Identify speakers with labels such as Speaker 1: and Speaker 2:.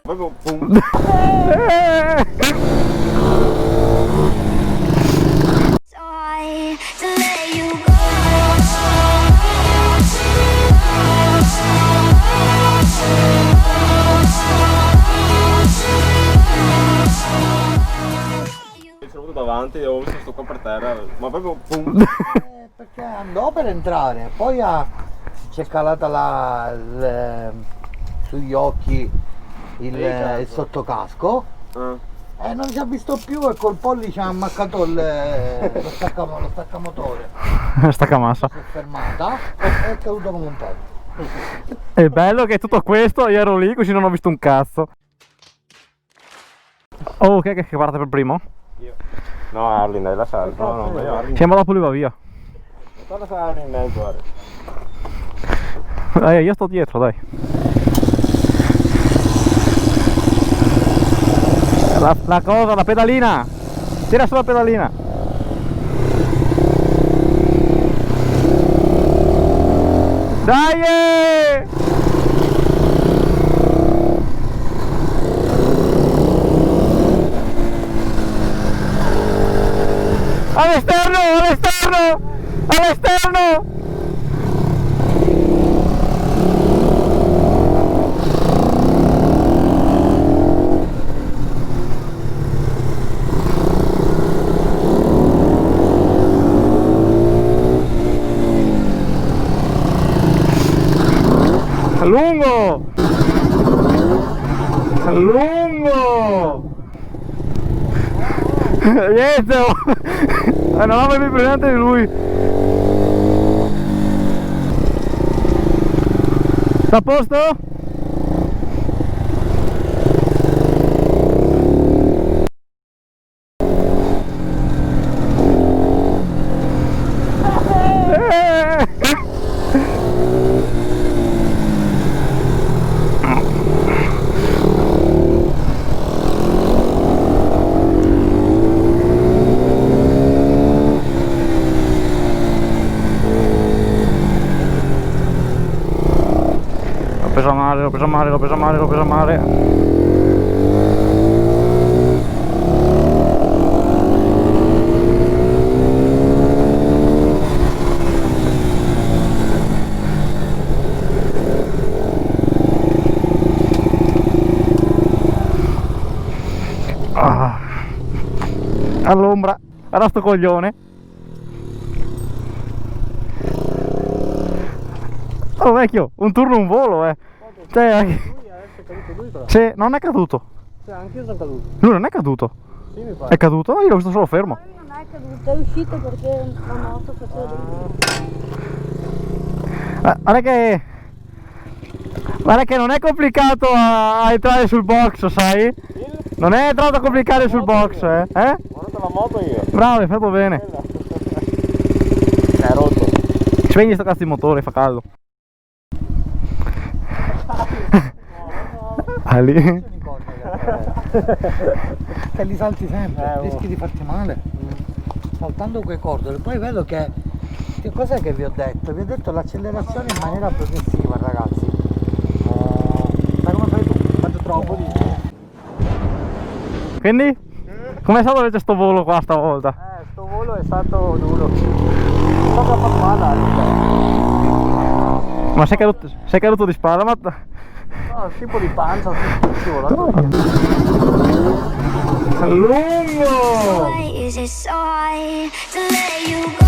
Speaker 1: Proprio boom. Sono venuto davanti e ho visto sto qua per terra, ma proprio boom.
Speaker 2: Perché andò per entrare, poi c'è calata sugli occhi il sottocasco e non si è visto più e col pollice ha ammaccato lo staccamotore.
Speaker 3: Staccamassa.
Speaker 2: Si è fermata e è caduto come un pezzo.
Speaker 3: È bello che tutto questo io ero lì così non ho visto un cazzo. Oh, chi è che parte per primo?
Speaker 1: Io. No, Arlin, dai, la salva. No, no, io Arlin.
Speaker 3: Siamo dopo lui va via.
Speaker 1: Guarda se Arlin in mezzo, guarda.
Speaker 3: Dai, io sto dietro, dai. La cosa, la pedalina. Tira sulla pedalina. Dai! All'esterno, all'esterno, all'esterno! Lungo! Lungo! Niente! Non avevo più presente di lui! Sta a posto? L'ho preso male, l'ho preso male, l'ho preso male. All'ombra, era sto coglione. Oh vecchio, un turno un volo Cioè, anche...
Speaker 1: Lui è caduto lui però.
Speaker 3: Sì, non è caduto.
Speaker 1: Cioè, anche io sono caduto.
Speaker 3: Lui non è caduto.
Speaker 1: Sì, mi pare.
Speaker 3: È caduto? Io l'ho visto solo fermo.
Speaker 4: Non è caduto, è uscito perché la moto faceva
Speaker 3: Guarda che non è complicato a entrare sul box, sai? Non è troppo complicato sul box,
Speaker 1: Ho rotto la moto io.
Speaker 3: Bravo, hai fatto bene.
Speaker 1: È rotto.
Speaker 3: Spegni sto cazzo di motore, fa caldo. Ah, lì.
Speaker 2: Che li salti sempre, rischi di farti male. Saltando quei cordoli, poi vedo che cos'è che vi ho detto? Vi ho detto l'accelerazione in maniera progressiva, ragazzi. Ma come fai tu? Faccio troppo di.
Speaker 3: Quindi? Com'è stato invece sto volo qua stavolta?
Speaker 1: Sto volo è stato duro. Non so che fa male.
Speaker 3: Ma sei caduto di spalla? Ma...
Speaker 1: No, tipo di pancia, scivolato.
Speaker 3: Lungo!
Speaker 4: Why is it so hard to let you go?